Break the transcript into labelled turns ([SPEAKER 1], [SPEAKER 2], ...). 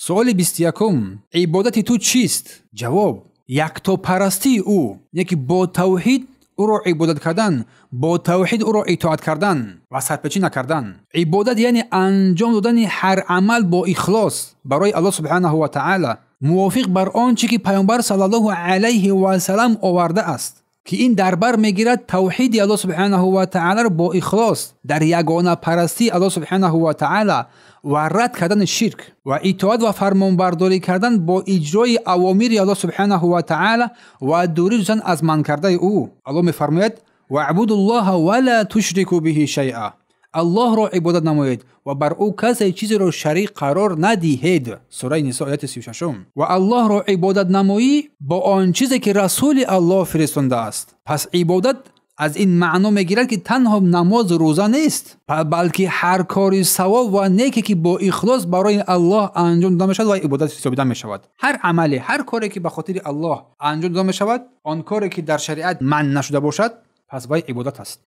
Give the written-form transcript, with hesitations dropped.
[SPEAKER 1] سوال 21: عبادت تو چیست؟ جواب: یکتاپرستی او، یکی با توحید او را عبادت کردن، با توحید او را اطاعت کردن و سرپیچی نکردن. عبادت یعنی انجام دادن هر عمل با اخلاص برای الله سبحانه و تعالی، موافق بر آنچه که پیامبر صلی الله علیه و سلم آورده است، که این در بر میگیرد توحید الله سبحانه و تعالی را با اخلاص در یگانه پرستی الله سبحانه و تعالی و رد کردن شرک و اطاعت و فرمانبرداری کردن با اجرای اوامر الله سبحانه و تعالی و دوری جستن از من کرده او. الله میفرماید: واعبدوا الله ولا تشركوا به شیئا. الله را عبادت نمایید و بر او کسی چیزی را شریک قرار ندهید. سوره نساء آیت 36. و الله را عبادت نمایی با آن چیزی که رسول الله فرستنده است. پس عبادت از این معنا میگیرد که تنها نماز روزه نیست، بلکه هر کاری ثواب و نیکی که با اخلاص برای الله انجام داده میشود و عبادت حسابیده میشود. هر عملی، هر کاری که به خاطر الله انجام داده میشود، آن کاری که در شریعت منع نشده باشد، پس وای عبادت است.